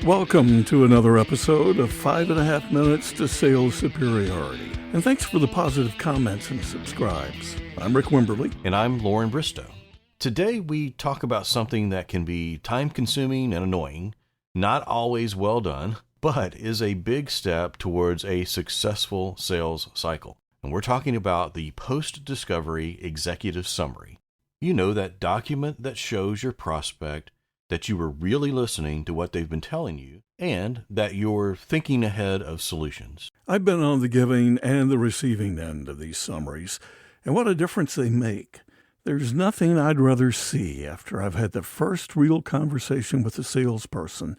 Welcome to another episode of 5.5 Minutes to Sales Superiority. And thanks for the positive comments and subscribes. I'm Rick Wimberly. And I'm Lorin Bristow. Today we talk about something that can be time-consuming and annoying, not always well done, but is a big step towards a successful sales cycle. And we're talking about the post-discovery executive summary. You know, that document that shows your prospect that you were really listening to what they've been telling you and that you're thinking ahead of solutions. I've been on the giving and the receiving end of these summaries, and what a difference they make. There's nothing I'd rather see after I've had the first real conversation with a salesperson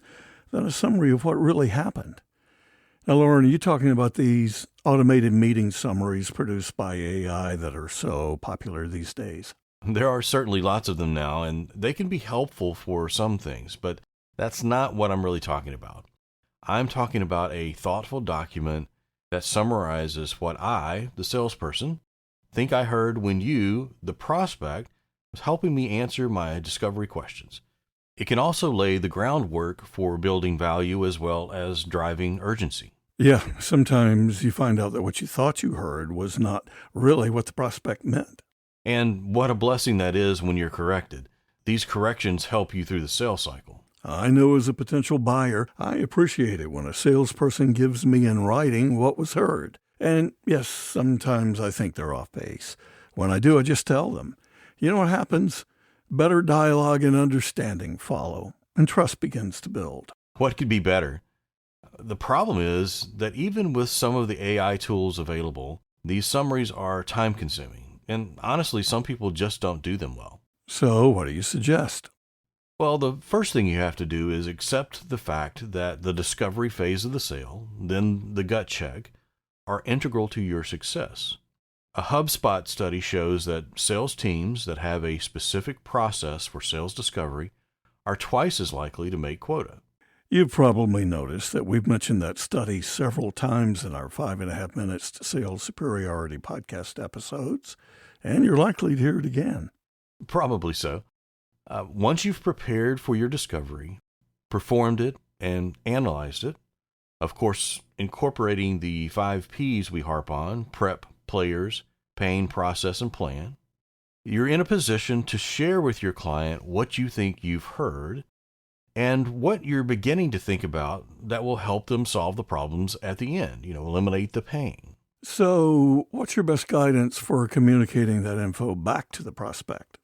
than a summary of what really happened. Now, Lorin, are you talking about these automated meeting summaries produced by AI that are so popular these days? There are certainly lots of them now, and they can be helpful for some things, but that's not what I'm really talking about. I'm talking about a thoughtful document that summarizes what I, the salesperson, think I heard when you, the prospect, was helping me answer my discovery questions. It can also lay the groundwork for building value as well as driving urgency. Yeah, sometimes you find out that what you thought you heard was not really what the prospect meant. And what a blessing that is when you're corrected. These corrections help you through the sales cycle. I know as a potential buyer, I appreciate it when a salesperson gives me in writing what was heard. And yes, sometimes I think they're off base. When I do, I just tell them. You know what happens? Better dialogue and understanding follow, and trust begins to build. What could be better? The problem is that even with some of the AI tools available, these summaries are time-consuming. And honestly, some people just don't do them well. So what do you suggest? Well, the first thing you have to do is accept the fact that the discovery phase of the sale, then the gut check, are integral to your success. A HubSpot study shows that sales teams that have a specific process for sales discovery are twice as likely to make quota. You've probably noticed that we've mentioned that study several times in our 5.5 Minutes to Sales Superiority podcast episodes, and you're likely to hear it again. Probably so. Once you've prepared for your discovery, performed it, and analyzed it, of course, incorporating the 5 Ps we harp on, prep, players, pain, process, and plan, you're in a position to share with your client what you think you've heard and what you're beginning to think about that will help them solve the problems at the end, eliminate the pain. So what's your best guidance for communicating that info back to the prospect?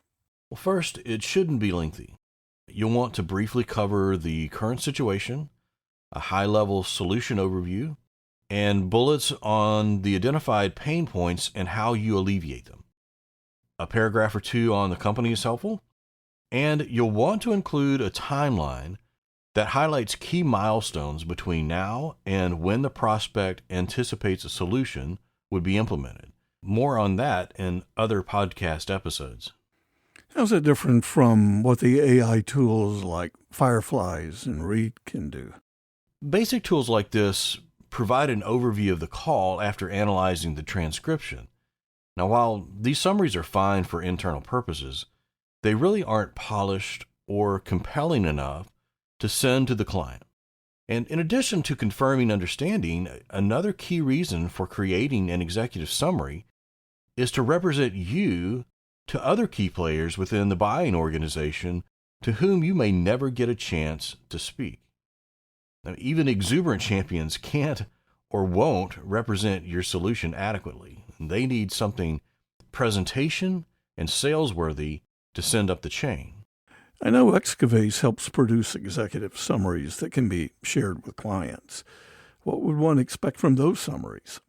Well, first, it shouldn't be lengthy. You'll want to briefly cover the current situation, a high-level solution overview, and bullets on the identified pain points and how you alleviate them. A paragraph or two on the company is helpful. And you'll want to include a timeline that highlights key milestones between now and when the prospect anticipates a solution would be implemented. More on that in other podcast episodes. How's it different from what the AI tools like Fireflies and Read can do? Basic tools like this provide an overview of the call after analyzing the transcription. Now, while these summaries are fine for internal purposes, they really aren't polished or compelling enough to send to the client. And in addition to confirming understanding, another key reason for creating an executive summary is to represent you to other key players within the buying organization to whom you may never get a chance to speak. Now, even exuberant champions can't or won't represent your solution adequately. They need something presentation and sales-worthy to send up the chain. I know Excavase helps produce executive summaries that can be shared with clients. What would one expect from those summaries?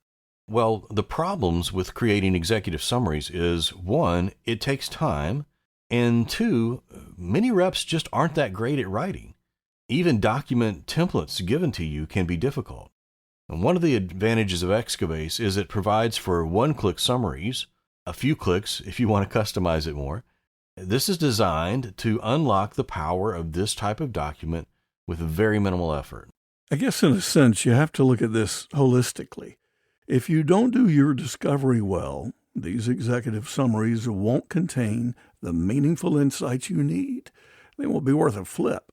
Well, the problems with creating executive summaries is, 1, it takes time, and 2, many reps just aren't that great at writing. Even document templates given to you can be difficult. And one of the advantages of Excavase is it provides for one-click summaries, a few clicks if you want to customize it more. This is designed to unlock the power of this type of document with very minimal effort. I guess in a sense, you have to look at this holistically. If you don't do your discovery well, these executive summaries won't contain the meaningful insights you need. They won't be worth a flip.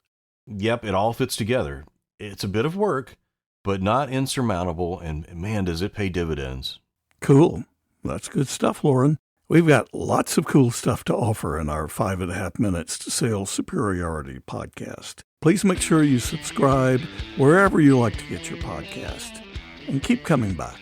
Yep, it all fits together. It's a bit of work, but not insurmountable, and man, does it pay dividends. Cool. That's good stuff, Lorin. We've got lots of cool stuff to offer in our 5.5 Minutes to Sales Superiority podcast. Please make sure you subscribe wherever you like to get your podcast, and keep coming back.